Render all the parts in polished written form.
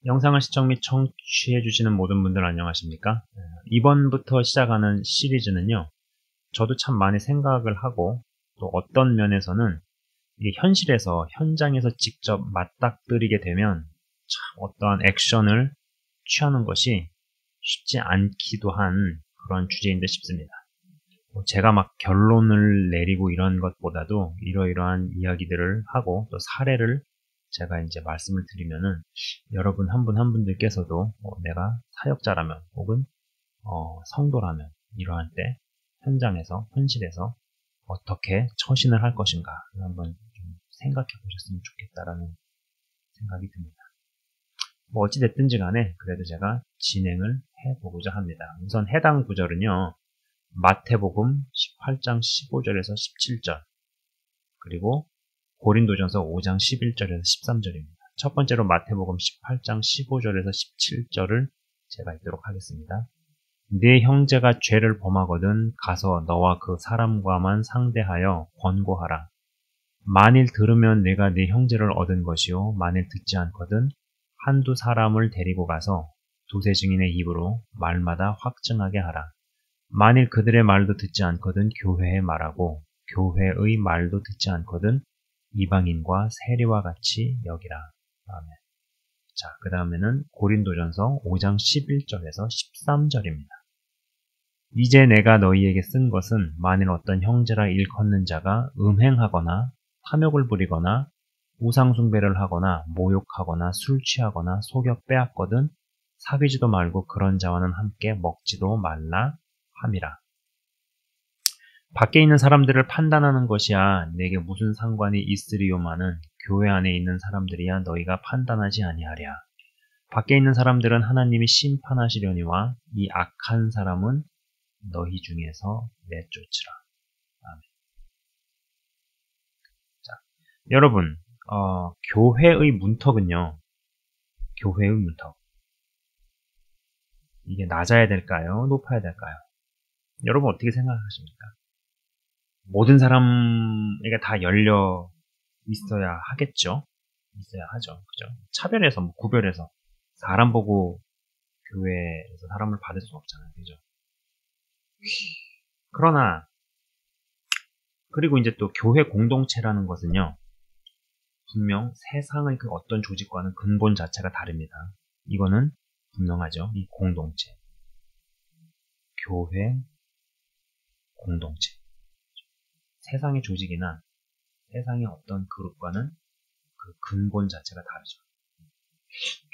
영상을 시청 및 청취해 주시는 모든 분들 안녕하십니까? 이번부터 시작하는 시리즈는요. 저도 참 많이 생각을 하고 또 어떤 면에서는 이게 현실에서 현장에서 직접 맞닥뜨리게 되면 참 어떠한 액션을 취하는 것이 쉽지 않기도 한 그런 주제인데 싶습니다. 제가 막 결론을 내리고 이런 것보다도 이러이러한 이야기들을 하고 또 사례를 제가 이제 말씀을 드리면은 여러분 한 분 한 분들께서도 내가 사역자라면 혹은 성도라면 이러한 때 현장에서 현실에서 어떻게 처신을 할 것인가 한번 좀 생각해 보셨으면 좋겠다라는 생각이 듭니다. 뭐 어찌 됐든지 간에 그래도 제가 진행을 해보고자 합니다. 우선 해당 구절은요. 마태복음 18장 15절에서 17절 그리고 고린도전서 5장 11절에서 13절입니다. 첫 번째로 마태복음 18장 15절에서 17절을 제가 읽도록 하겠습니다. 네 형제가 죄를 범하거든 가서 너와 그 사람과만 상대하여 권고하라. 만일 들으면 내가 네 형제를 얻은 것이요 만일 듣지 않거든 한두 사람을 데리고 가서 두세 증인의 입으로 말마다 확증하게 하라. 만일 그들의 말도 듣지 않거든 교회에 말하고 교회의 말도 듣지 않거든 이방인과 세리와 같이 여기라. 아멘. 자, 그 다음에는 고린도전서 5장 11절에서 13절입니다. 이제 내가 너희에게 쓴 것은 만일 어떤 형제라 일컫는 자가 음행하거나 탐욕을 부리거나 우상숭배를 하거나 모욕하거나 술 취하거나 속여 빼앗거든 사귀지도 말고 그런 자와는 함께 먹지도 말라 함이라. 밖에 있는 사람들을 판단하는 것이야 내게 무슨 상관이 있으리요마는 교회 안에 있는 사람들이야 너희가 판단하지 아니하랴. 밖에 있는 사람들은 하나님이 심판하시려니와 이 악한 사람은 너희 중에서 내쫓으라. 아멘. 자, 여러분, 교회의 문턱은요. 교회의 문턱. 이게 낮아야 될까요? 높아야 될까요? 여러분 어떻게 생각하십니까? 모든 사람에게 다 열려 있어야 하겠죠? 있어야 하죠. 그죠? 차별해서, 구별해서, 사람 보고 교회에서 사람을 받을 수 없잖아요. 그죠? 그러나, 그리고 이제 또 교회 공동체라는 것은요, 분명 세상의 그 어떤 조직과는 근본 자체가 다릅니다. 이거는 분명하죠. 이 공동체. 교회 공동체. 세상의 조직이나 세상의 어떤 그룹과는 그 근본 자체가 다르죠.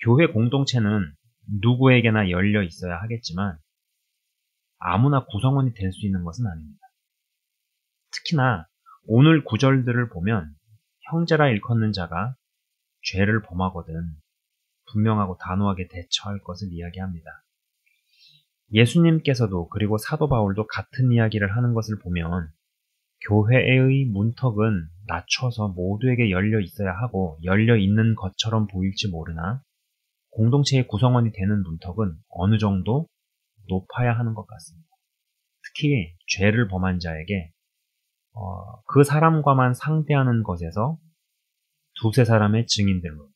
교회 공동체는 누구에게나 열려 있어야 하겠지만 아무나 구성원이 될 수 있는 것은 아닙니다. 특히나 오늘 구절들을 보면 형제라 일컫는 자가 죄를 범하거든 분명하고 단호하게 대처할 것을 이야기합니다. 예수님께서도 그리고 사도 바울도 같은 이야기를 하는 것을 보면 교회의 문턱은 낮춰서 모두에게 열려 있어야 하고 열려 있는 것처럼 보일지 모르나 공동체의 구성원이 되는 문턱은 어느 정도 높아야 하는 것 같습니다. 특히 죄를 범한 자에게 그 사람과만 상대하는 것에서 두세 사람의 증인들로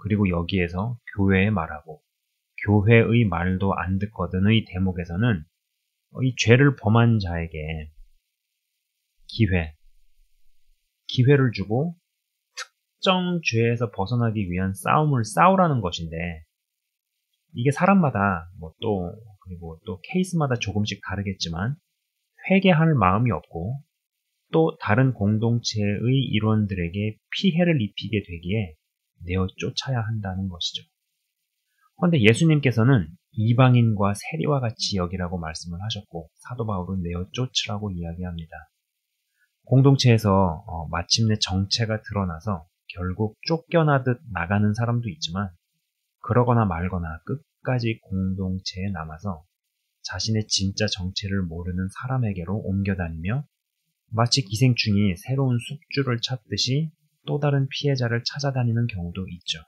그리고 여기에서 교회에 말하고 교회의 말도 안 듣거든의 대목에서는 이 죄를 범한 자에게 기회를 주고 특정 죄에서 벗어나기 위한 싸움을 싸우라는 것인데 이게 사람마다 그리고 또 케이스마다 조금씩 다르겠지만 회개할 마음이 없고 또 다른 공동체의 일원들에게 피해를 입히게 되기에 내어 쫓아야 한다는 것이죠. 그런데 예수님께서는 이방인과 세리와 같이 여기라고 말씀을 하셨고 사도 바울은 내어 쫓으라고 이야기합니다. 공동체에서 마침내 정체가 드러나서 결국 쫓겨나듯 나가는 사람도 있지만 그러거나 말거나 끝까지 공동체에 남아서 자신의 진짜 정체를 모르는 사람에게로 옮겨다니며 마치 기생충이 새로운 숙주를 찾듯이 또 다른 피해자를 찾아다니는 경우도 있죠.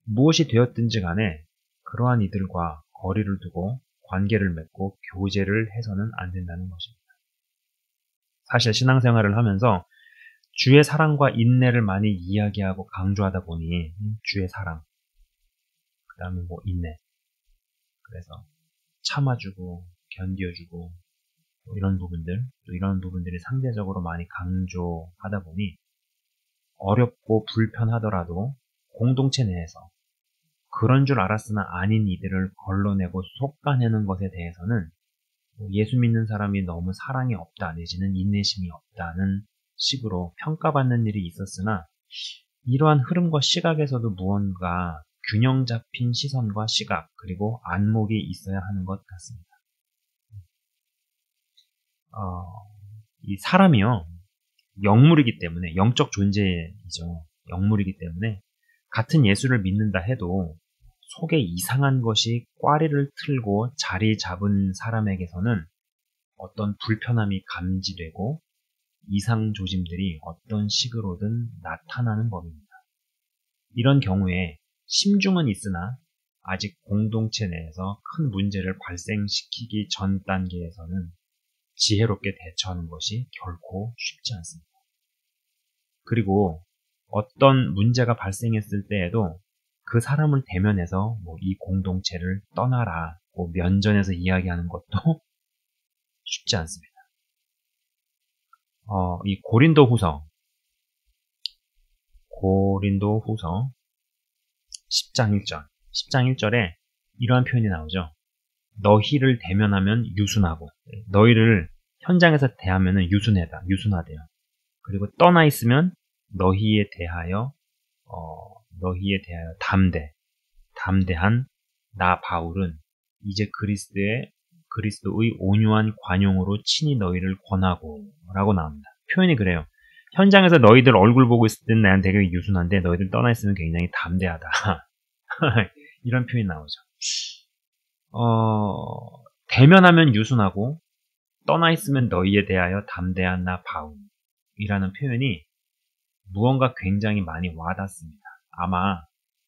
무엇이 되었든지 간에 그러한 이들과 거리를 두고 관계를 맺고 교제를 해서는 안 된다는 것입니다. 사실 신앙생활을 하면서 주의 사랑과 인내를 많이 이야기하고 강조하다 보니 주의 사랑, 그 다음에 뭐 인내. 그래서 참아주고 견뎌주고 뭐 이런 부분들, 또 이런 부분들이 상대적으로 많이 강조하다 보니 어렵고 불편하더라도 공동체 내에서 그런 줄 알았으나 아닌 이들을 걸러내고 솎아내는 것에 대해서는 예수 믿는 사람이 너무 사랑이 없다 내지는 인내심이 없다는 식으로 평가받는 일이 있었으나 이러한 흐름과 시각에서도 무언가 균형 잡힌 시선과 시각 그리고 안목이 있어야 하는 것 같습니다. 이 사람이요 영물이기 때문에 영적 존재이죠. 영물이기 때문에 같은 예수를 믿는다 해도 속에 이상한 것이 꽈리를 틀고 자리 잡은 사람에게서는 어떤 불편함이 감지되고 이상 조짐들이 어떤 식으로든 나타나는 법입니다. 이런 경우에 심중은 있으나 아직 공동체 내에서 큰 문제를 발생시키기 전 단계에서는 지혜롭게 대처하는 것이 결코 쉽지 않습니다. 그리고 어떤 문제가 발생했을 때에도 그 사람을 대면해서 이 공동체를 떠나라 면전에서 이야기하는 것도 쉽지 않습니다. 이 고린도후서 10장 1절에 이러한 표현이 나오죠. 너희를 대면하면 유순하고 너희를 현장에서 대하면 유순하대요. 그리고 떠나 있으면 너희에 대하여 담대한 나 바울은 이제 그리스도의 온유한 관용으로 친히 너희를 권하고 라고 나옵니다. 표현이 그래요. 현장에서 너희들 얼굴 보고 있을 때는 나는 되게 유순한데 너희들 떠나 있으면 굉장히 담대하다. 이런 표현이 나오죠. 대면하면 유순하고 떠나 있으면 너희에 대하여 담대한 나 바울이라는 표현이 무언가 굉장히 많이 와닿습니다. 아마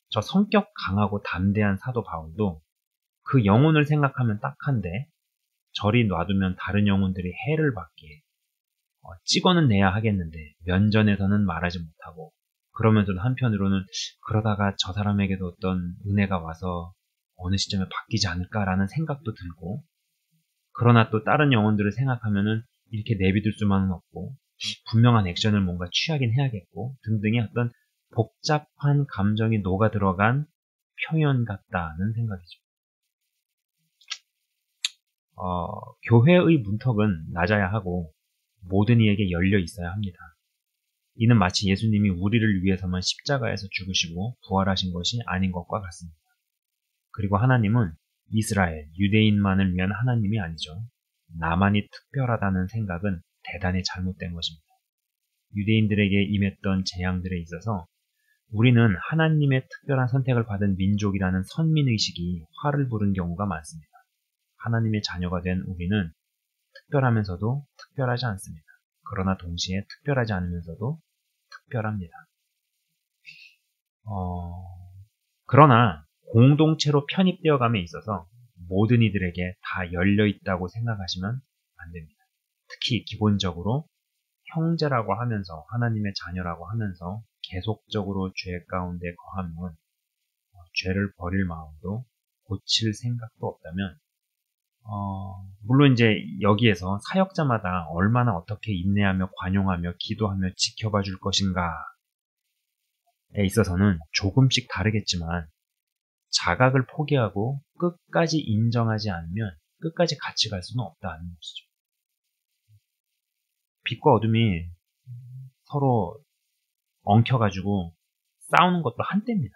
저 성격 강하고 담대한 사도 바울도 그 영혼을 생각하면 딱한데 저리 놔두면 다른 영혼들이 해를 받기에 찍어는 내야 하겠는데 면전에서는 말하지 못하고 그러면서도 한편으로는 그러다가 저 사람에게도 어떤 은혜가 와서 어느 시점에 바뀌지 않을까라는 생각도 들고 그러나 또 다른 영혼들을 생각하면은 이렇게 내비둘 수만은 없고 분명한 액션을 뭔가 취하긴 해야겠고 등등의 어떤 복잡한 감정이 녹아 들어간 표현 같다는 생각이죠. 교회의 문턱은 낮아야 하고 모든 이에게 열려 있어야 합니다. 이는 마치 예수님이 우리를 위해서만 십자가에서 죽으시고 부활하신 것이 아닌 것과 같습니다. 그리고 하나님은 이스라엘, 유대인만을 위한 하나님이 아니죠. 나만이 특별하다는 생각은 대단히 잘못된 것입니다. 유대인들에게 임했던 재앙들에 있어서 우리는 하나님의 특별한 선택을 받은 민족이라는 선민의식이 화를 부른 경우가 많습니다. 하나님의 자녀가 된 우리는 특별하면서도 특별하지 않습니다. 그러나 동시에 특별하지 않으면서도 특별합니다. 그러나 공동체로 편입되어감에 있어서 모든 이들에게 다 열려있다고 생각하시면 안 됩니다. 특히 기본적으로 형제라고 하면서 하나님의 자녀라고 하면서 계속적으로 죄 가운데 거하면 죄를 버릴 마음도 고칠 생각도 없다면 물론 이제 여기에서 사역자마다 얼마나 어떻게 인내하며 관용하며 기도하며 지켜봐 줄 것인가에 있어서는 조금씩 다르겠지만 자각을 포기하고 끝까지 인정하지 않으면 끝까지 같이 갈 수는 없다는 것이죠. 빛과 어둠이 서로 엉켜가지고 싸우는 것도 한때입니다.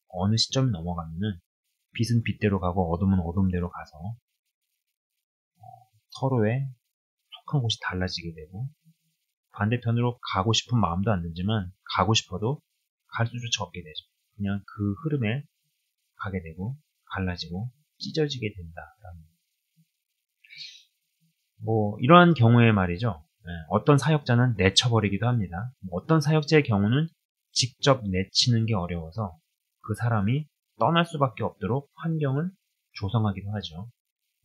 어느 시점이 넘어가면은 빛은 빛대로 가고 어둠은 어둠대로 가서 서로의 속한 곳이 달라지게 되고 반대편으로 가고 싶은 마음도 안 들지만 가고 싶어도 갈 수조차 없게 되죠. 그냥 그 흐름에 가게 되고 갈라지고 찢어지게 된다라는 이러한 경우에 말이죠. 어떤 사역자는 내쳐버리기도 합니다. 어떤 사역자의 경우는 직접 내치는 게 어려워서 그 사람이 떠날 수밖에 없도록 환경을 조성하기도 하죠.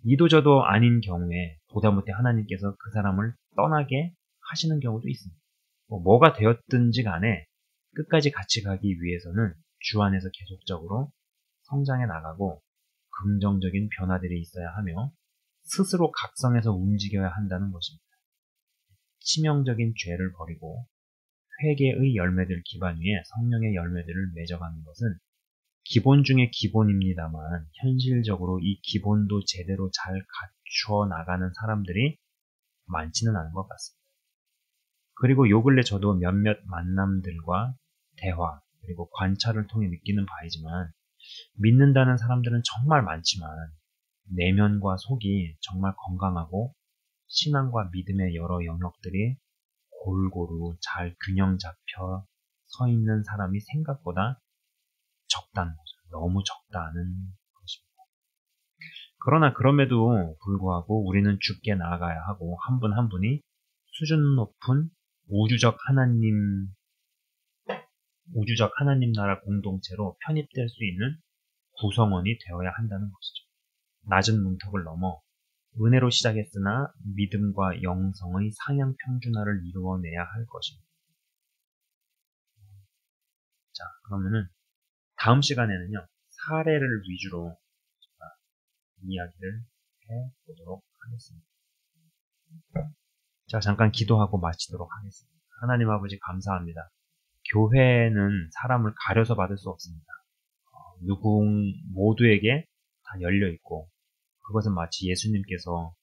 이도저도 아닌 경우에 보다못해 하나님께서 그 사람을 떠나게 하시는 경우도 있습니다. 뭐가 되었든지 간에 끝까지 같이 가기 위해서는 주 안에서 계속적으로 성장해 나가고 긍정적인 변화들이 있어야 하며 스스로 각성해서 움직여야 한다는 것입니다. 치명적인 죄를 버리고 회개의 열매들 기반 위에 성령의 열매들을 맺어가는 것은 기본 중에 기본입니다만 현실적으로 이 기본도 제대로 잘 갖추어 나가는 사람들이 많지는 않은 것 같습니다. 그리고 요 근래 저도 몇몇 만남들과 대화 그리고 관찰을 통해 느끼는 바이지만 믿는다는 사람들은 정말 많지만 내면과 속이 정말 건강하고 신앙과 믿음의 여러 영역들이 골고루 잘 균형 잡혀 서 있는 사람이 생각보다 적다는 거죠. 너무 적다는 것입니다. 그러나 그럼에도 불구하고 우리는 주께 나아가야 하고 한 분 한 분이 수준 높은 우주적 하나님 나라 공동체로 편입될 수 있는 구성원이 되어야 한다는 것이죠. 낮은 문턱을 넘어 은혜로 시작했으나 믿음과 영성의 상향 평준화를 이루어내야 할 것입니다. 자, 그러면은 다음 시간에는요, 사례를 위주로 이야기를 해보도록 하겠습니다. 자, 잠깐 기도하고 마치도록 하겠습니다. 하나님 아버지 감사합니다. 교회는 사람을 가려서 받을 수 없습니다. 모두에게 다 열려있고 그것은 마치 예수님께서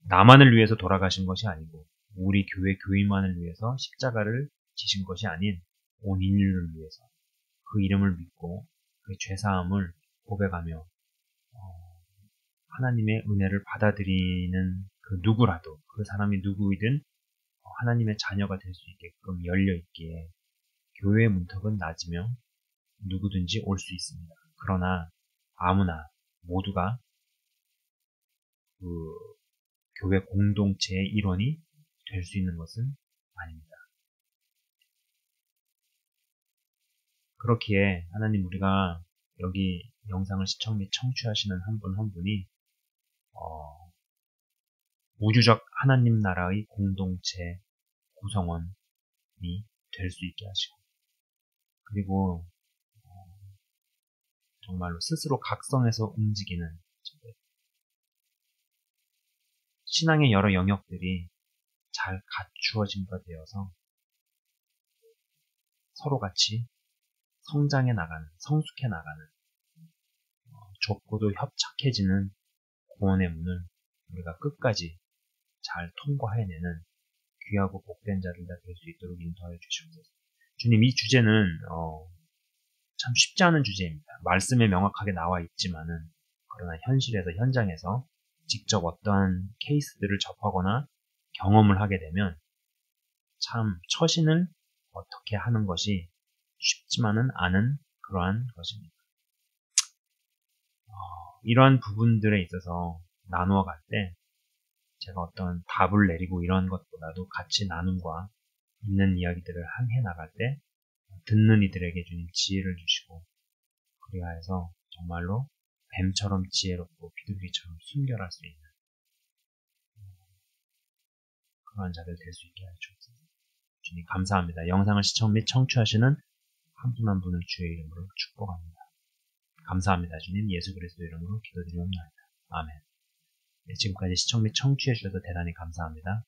나만을 위해서 돌아가신 것이 아니고 우리 교회 교인만을 위해서 십자가를 지신 것이 아닌 온 인류를 위해서 그 이름을 믿고 그 죄사함을 고백하며 하나님의 은혜를 받아들이는 그 누구라도 그 사람이 누구이든 하나님의 자녀가 될 수 있게끔 열려있기에 교회의 문턱은 낮으며 누구든지 올 수 있습니다. 그러나 아무나 모두가 그 교회 공동체의 일원이 될 수 있는 것은 아닙니다. 그렇기에 하나님 우리가 여기 영상을 시청 및 청취하시는 한 분 한 분이 우주적 하나님 나라의 공동체 구성원이 될 수 있게 하시고 그리고 정말로 스스로 각성해서 움직이는 신앙의 여러 영역들이 잘 갖추어진 바 되어서 서로 같이 성장해 나가는, 성숙해 나가는 좁고도 협착해지는 구원의 문을 우리가 끝까지 잘 통과해내는 귀하고 복된 자들 다 될 수 있도록 인도하여 주시옵소서. 주님, 이 주제는 참 쉽지 않은 주제입니다. 말씀에 명확하게 나와 있지만은 그러나 현실에서 현장에서 직접 어떠한 케이스들을 접하거나 경험을 하게 되면 참 처신을 어떻게 하는 것이 쉽지만은 않은 그러한 것입니다. 이러한 부분들에 있어서 나누어 갈 때 제가 어떤 답을 내리고 이런 것보다도 같이 나눔과 있는 이야기들을 해 나갈 때 듣는 이들에게 주님 지혜를 주시고 그리하여서 정말로 뱀처럼 지혜롭고 비둘기처럼 순결할 수 있는 그러한 자들 될 수 있게 하여 주옵소서. 주님 감사합니다. 영상을 시청 및 청취하시는 한 분 한 분을 주의 이름으로 축복합니다. 감사합니다. 주님 예수 그리스도 이름으로 기도드리옵나이다. 아멘. 네, 지금까지 시청 및 청취해 주셔서 대단히 감사합니다.